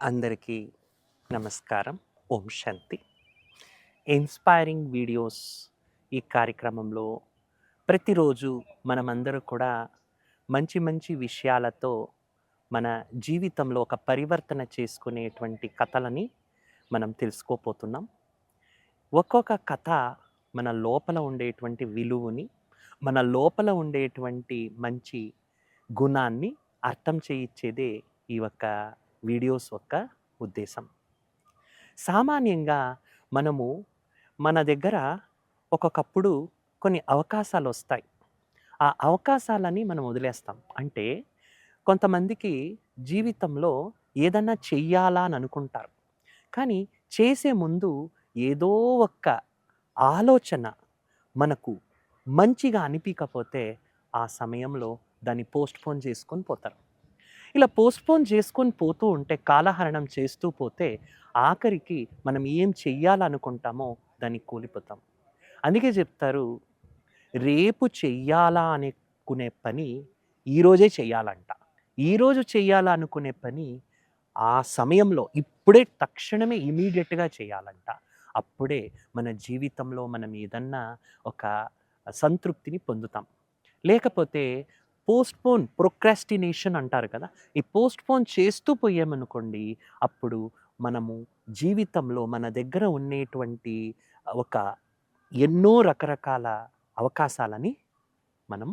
అందరికీ నమస్కారం. ఓం శాంతి. Inspiring videos ఈ కార్యక్రమంలో ప్రతిరోజు మనమందరూ కూడా మంచి మంచి విషయాలతో మన జీవితంలో ఒక పరివర్తన చేసుకునేటువంటి కథలని మనం తెలుసుకోపోతున్నాం. ఒక్కొక్క కథ మన లోపల ఉండేటువంటి విలువని, మన లోపల ఉండేటువంటి మంచి గుణాన్ని అర్థం చేయించేదే ఈ ఒక్క వీడియోస్ యొక్క ఉద్దేశం. సామాన్యంగా మనము మన దగ్గర ఒక్కొక్కప్పుడు కొన్ని అవకాశాలు వస్తాయి. ఆ అవకాశాలని మనం వదిలేస్తాం. అంటే కొంతమందికి జీవితంలో ఏదన్నా చెయ్యాలా అని అనుకుంటారు. కానీ చేసే ముందు ఏదో ఒక్క ఆలోచన మనకు మంచిగా అనిపించకపోతే ఆ సమయంలో దాన్ని పోస్ట్‌పోన్ చేసుకొని పోతారు. ఇలా పోస్ట్‌పోన్ చేసుకొని పోతూ ఉంటే, కాలహరణం చేస్తూ పోతే ఆఖరికి మనం ఏం చెయ్యాలనుకుంటామో దానికి కూలిపోతాం. అందుకే చెప్తారు, రేపు చెయ్యాలా అనుకునే పని ఈరోజే చెయ్యాలంట. ఈరోజు చెయ్యాలనుకునే పని ఆ సమయంలో ఇప్పుడే తక్షణమే ఇమ్మీడియేట్‌గా చేయాలంట. అప్పుడే మన జీవితంలో మనం ఏదన్నా ఒక సంతృప్తిని పొందుతాం. లేకపోతే ప్రొక్రాస్టినేషన్ అంటారు కదా! ఈ పోస్ట్‌పోన్ చేస్తూ పోయామనుకోండి, అప్పుడు మనము జీవితంలో మన దగ్గర ఉండేటువంటి ఒక ఎన్నో రకరకాల అవకాశాలని మనం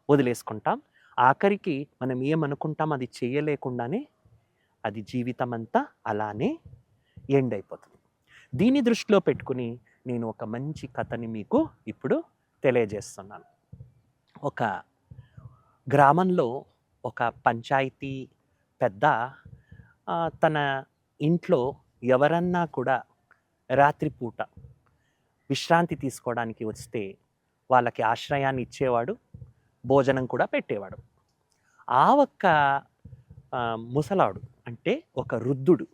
వదిలేసుకుంటాం. ఆఖరికి మనం ఏమనుకుంటాం అది చేయలేకుండానే అది జీవితమంతా అలానే ఎండ్ అయిపోతుంది. దీన్ని దృష్టిలో పెట్టుకుని నేను ఒక మంచి కథని మీకు ఇప్పుడు తెలియజేస్తున్నాను. ఒక గ్రామంలో ఒక పంచాయతీ పెద్ద తన ఇంట్లో ఎవరన్నా కూడా రాత్రిపూట విశ్రాంతి తీసుకోవడానికి వస్తే వాళ్ళకి ఆశ్రయాన్ని ఇచ్చేవాడు, భోజనం కూడా పెట్టేవాడు. ఆ ఒక్క ముసలాడు అంటే ఒక వృద్ధుడు,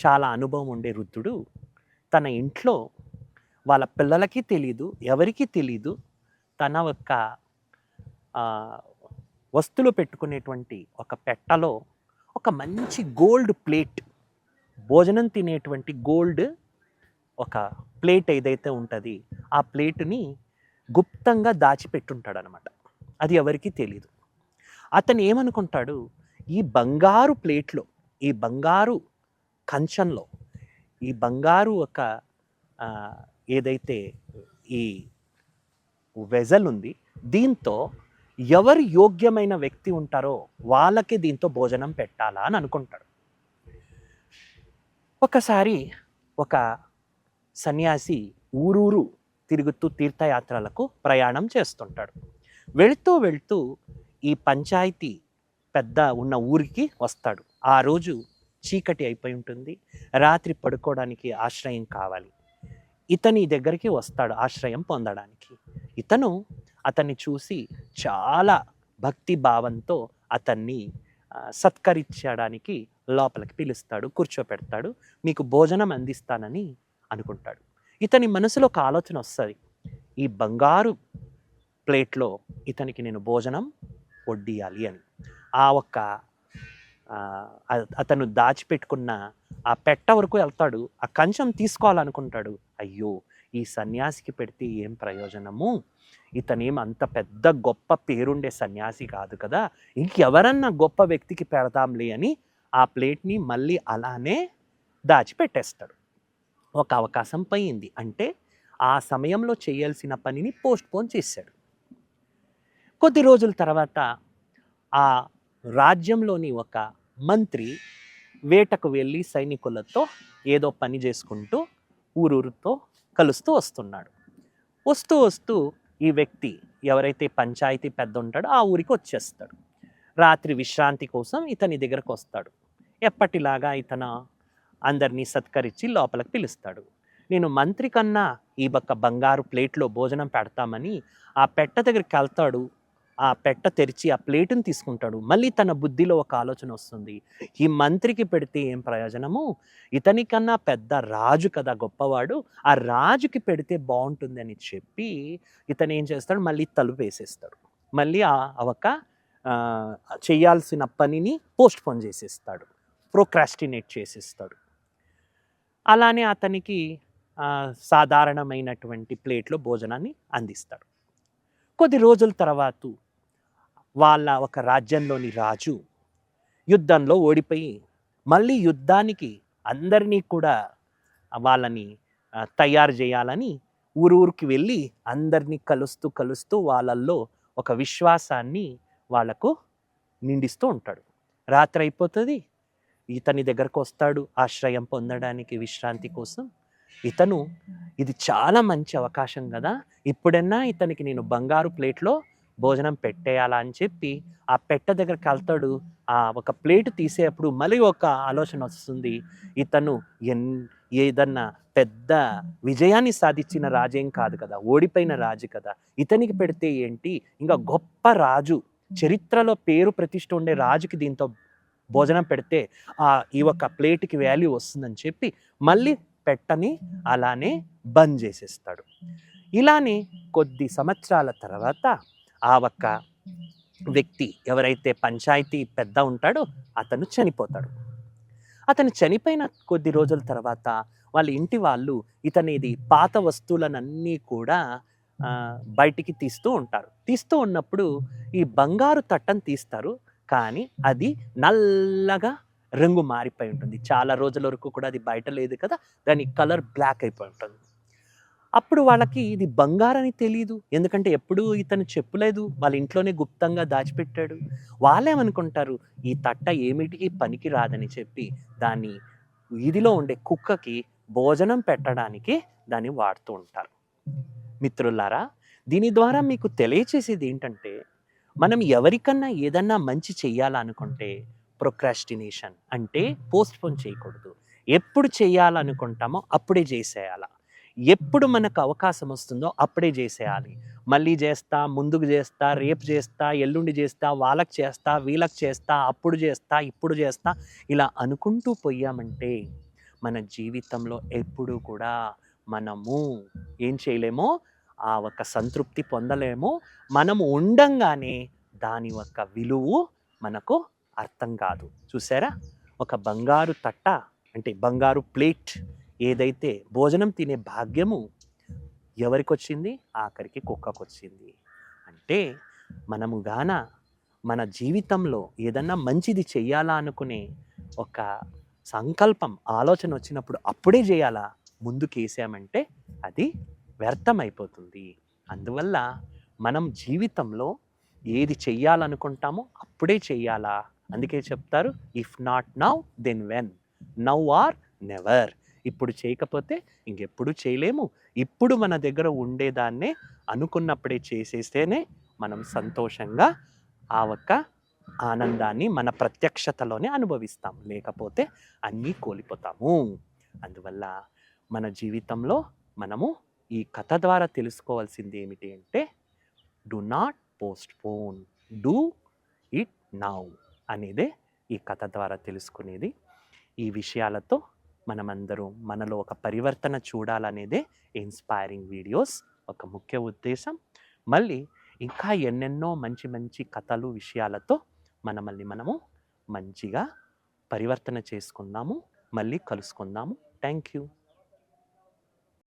చాలా అనుభవం ఉండే వృద్ధుడు తన ఇంట్లో వాళ్ళ పిల్లలకి తెలీదు, ఎవరికీ తెలీదు, తన ఒక్క వస్తువులు పెట్టుకునేటువంటి ఒక పెట్టెలో ఒక మంచి గోల్డ్ ప్లేట్, భోజనం తినేటువంటి గోల్డ్ ఒక ప్లేట్ ఏదైతే ఉంటుంది ఆ ప్లేటుని గుప్తంగా దాచిపెట్టుంటాడనమాట. అది ఎవరికీ తెలీదు. అతను ఏమనుకుంటాడు, ఈ బంగారు ప్లేట్లో, ఈ బంగారు కంచంలో, ఈ బంగారు ఒక ఏదైతే ఈ వెజల్ ఉంది, దీంతో ఎవరు యోగ్యమైన వ్యక్తి ఉంటారో వాళ్ళకి దీంతో భోజనం పెట్టాలా అని అనుకుంటాడు. ఒకసారి ఒక సన్యాసి ఊరూరు తిరుగుతూ తీర్థయాత్రలకు ప్రయాణం చేస్తుంటాడు. వెళుతూ వెళుతూ ఈ పంచాయతీ పెద్ద ఉన్న ఊరికి వస్తాడు. ఆ రోజు చీకటి అయిపోయి ఉంటుంది, రాత్రి పడుకోవడానికి ఆశ్రయం కావాలి. ఇతని దగ్గరికి వస్తాడు ఆశ్రయం పొందడానికి. అతన్ని చూసి చాలా భక్తి భావంతో అతన్ని సత్కరించడానికి లోపలికి పిలుస్తాడు, కూర్చోపెడతాడు, మీకు భోజనం అందిస్తానని అనుకుంటాడు. ఇతని మనసులో ఒక ఆలోచన వస్తుంది, ఈ బంగారు ప్లేట్లో ఇతనికి నేను భోజనం వడ్డియాలి అని. ఆ ఒక్క అతను దాచిపెట్టుకున్న ఆ పెట్ట వరకు వెళ్తాడు, ఆ కంచం తీసుకోవాలనుకుంటాడు. అయ్యో, ఈ సన్యాసికి పెడితే ఏం ప్రయోజనము, ఇతనేం అంత పెద్ద గొప్ప పేరుండే సన్యాసి కాదు కదా, ఇంకెవరన్నా గొప్ప వ్యక్తికి పెడతాంలే అని ఆ ప్లేట్ని మళ్ళీ అలానే దాచిపెట్టేస్తాడు. ఒక అవకాశం పోయింది, అంటే ఆ సమయంలో చేయాల్సిన పనిని పోస్ట్‌పోన్ చేశాడు. కొద్ది రోజుల తర్వాత ఆ రాజ్యంలోని ఒక మంత్రి వేటకు వెళ్ళి సైనికులతో ఏదో పని చేసుకుంటూ ఊరూరుతో కలుస్తూ వస్తున్నాడు. వస్తూ వస్తూ ఈ వ్యక్తి ఎవరైతే పంచాయతీ పెద్ద ఉంటాడో ఆ ఊరికి వచ్చేస్తాడు. రాత్రి విశ్రాంతి కోసం ఇతని దగ్గరకు వస్తాడు. ఎప్పటిలాగా ఇతను అందరినీ సత్కరించి లోపలికి పిలుస్తాడు. నేను మంత్రి కన్నా ఈ బంగారు ప్లేట్లో భోజనం పెడతామని ఆ పెట్ట దగ్గరికి వెళ్తాడు. ఆ పెట్ట తెరిచి ఆ ప్లేటుని తీసుకుంటాడు. మళ్ళీ తన బుద్ధిలో ఒక ఆలోచన వస్తుంది, ఈ మంత్రికి పెడితే ఏం ప్రయోజనము, ఇతనికన్నా పెద్ద రాజు కదా గొప్పవాడు, ఆ రాజుకి పెడితే బాగుంటుంది అని చెప్పి ఇతను ఏం చేస్తాడు, మళ్ళీ తలుపు వేసేస్తాడు. మళ్ళీ ఆ ఒక చేయాల్సిన పనిని పోస్ట్‌పోన్ చేసేస్తాడు. ప్రోక్రాస్టినేట్ చేసేస్తాడు. అలానే అతనికి సాధారణమైనటువంటి ప్లేట్లో భోజనాన్ని అందిస్తాడు. కొద్ది రోజుల తర్వాత వాళ్ళ ఒక రాజ్యంలోని రాజు యుద్ధంలో ఓడిపోయి మళ్ళీ యుద్ధానికి అందరినీ కూడా వాళ్ళని తయారు చేయాలని ఊరికి వెళ్ళి అందరినీ కలుస్తూ వాళ్ళల్లో ఒక విశ్వాసాన్ని వాళ్ళకు నిండిస్తూ ఉంటాడు. రాత్రి అయిపోతుంది, ఇతని దగ్గరకు వస్తాడు ఆశ్రయం పొందడానికి, విశ్రాంతి కోసం. ఇతను ఇది చాలా మంచి అవకాశం కదా, ఇప్పుడన్నా ఇతనికి నేను బంగారు ప్లేట్లో భోజనం పెట్టేయాలా అని చెప్పి ఆ పెట్ట దగ్గరికి వెళ్తాడు. ఆ ఒక ప్లేట్ తీసేటప్పుడు మళ్ళీ ఒక ఆలోచన వస్తుంది, ఇతను ఏదన్నా పెద్ద విజయాన్ని సాధించిన రాజేం కాదు కదా, ఓడిపోయిన రాజు కదా, ఇతనికి పెడితే ఏంటి, ఇంకా గొప్ప రాజు, చరిత్రలో పేరు ప్రతిష్ఠ ఉండే రాజుకి దీంతో భోజనం పెడితే ఈ ఒక ప్లేట్కి వాల్యూ వస్తుందని చెప్పి మళ్ళీ పెట్టని అలానే బంద్ చేసేస్తాడు. ఇలానే కొద్ది సంవత్సరాల తర్వాత ఆ ఒక్క వ్యక్తి ఎవరైతే పంచాయతీ పెద్ద ఉంటాడో అతను చనిపోతాడు. అతను చనిపోయిన కొద్ది రోజుల తర్వాత వాళ్ళ ఇంటి వాళ్ళు ఇతనిది పాత వస్తువులనన్నీ కూడా బయటికి తీస్తూ ఉంటారు. తీస్తూ ఉన్నప్పుడు ఈ బంగారు తట్టను తీస్తారు, కానీ అది నల్లగా రంగు మారిపోయి ఉంటుంది. చాలా రోజుల వరకు కూడా అది బయట లేదు కదా, దాని కలర్ బ్లాక్ అయిపోయి ఉంటుంది. అప్పుడు వాళ్ళకి ఇది బంగారని తెలియదు, ఎందుకంటే ఎప్పుడూ ఇతను చెప్పలేదు, వాళ్ళ ఇంట్లోనే గుప్తంగా దాచిపెట్టాడు. వాళ్ళేమనుకుంటారు, ఈ తట్ట ఏమిటికి పనికి రాదని చెప్పి దాన్ని వీధిలో ఉండే కుక్కకి భోజనం పెట్టడానికి దాన్ని వాడుతూ ఉంటారు. మిత్రులారా, దీని ద్వారా మీకు తెలియచేసేది ఏంటంటే, మనం ఎవరికన్నా ఏదన్నా మంచి చెయ్యాలనుకుంటే ప్రొక్రాస్టినేషన్ అంటే పోస్ట్పోన్ చేయకూడదు. ఎప్పుడు చేయాలనుకుంటామో అప్పుడే చేసేయాల. ఎప్పుడు మనకు అవకాశం వస్తుందో అప్పుడే చేసేయాలి. మళ్ళీ చేస్తా, ముందుకు చేస్తా, రేపు చేస్తా, ఎల్లుండి చేస్తా, వాళ్ళకి చేస్తా, వీళ్ళకి చేస్తా, అప్పుడు చేస్తా, ఇప్పుడు చేస్తా, ఇలా అనుకుంటూ పోయామంటే మన జీవితంలో ఎప్పుడు కూడా మనము ఏం చేయలేమో, ఆ ఒక సంతృప్తి పొందలేమో. మనము ఉండంగానే దాని యొక్క విలువ మనకు అర్థం కాదు. చూసారా, ఒక బంగారు తట్ట అంటే బంగారు ప్లేట్ ఏదైతే భోజనం తినే భాగ్యము ఎవరికి వచ్చింది, ఆఖరికి కుక్కకు వచ్చింది. అంటే మనము గాన మన జీవితంలో ఏదన్నా మంచిది చెయ్యాలా అనుకునే ఒక సంకల్పం, ఆలోచన వచ్చినప్పుడు అప్పుడే చేయాలా, ముందుకేసామంటే అది వ్యర్థమైపోతుంది. అందువల్ల మనం జీవితంలో ఏది చెయ్యాలనుకుంటామో అప్పుడే చెయ్యాలా. అందుకే చెప్తారు, if not now then when, now or never. ఇప్పుడు చేయకపోతే ఇంకెప్పుడు చేయలేము. ఇప్పుడు మన దగ్గర ఉండేదాన్నే అనుకున్నప్పుడే చేసేస్తేనే మనం సంతోషంగా ఆ ఒక్క ఆనందాన్ని మన ప్రత్యక్షతలోనే అనుభవిస్తాం, లేకపోతే అన్నీ కోల్పోతాము. అందువల్ల మన జీవితంలో మనము ఈ కథ ద్వారా తెలుసుకోవాల్సింది ఏమిటి అంటే, do not postpone, do it now అనేదే ఈ కథ ద్వారా తెలుసుకునేది. ఈ విషయాలతో మనమందరం మనలో ఒక పరివర్తన చూడాలనేదే ఇన్స్పైరింగ్ వీడియోస్ ఒక ముఖ్య ఉద్దేశం. మళ్ళీ ఇంకా ఎన్నెన్నో మంచి మంచి కథలు, విషయాలతో మనము మంచిగా పరివర్తన చేసుకుందాము. మళ్ళీ కలుసుకుందాము. Thank you.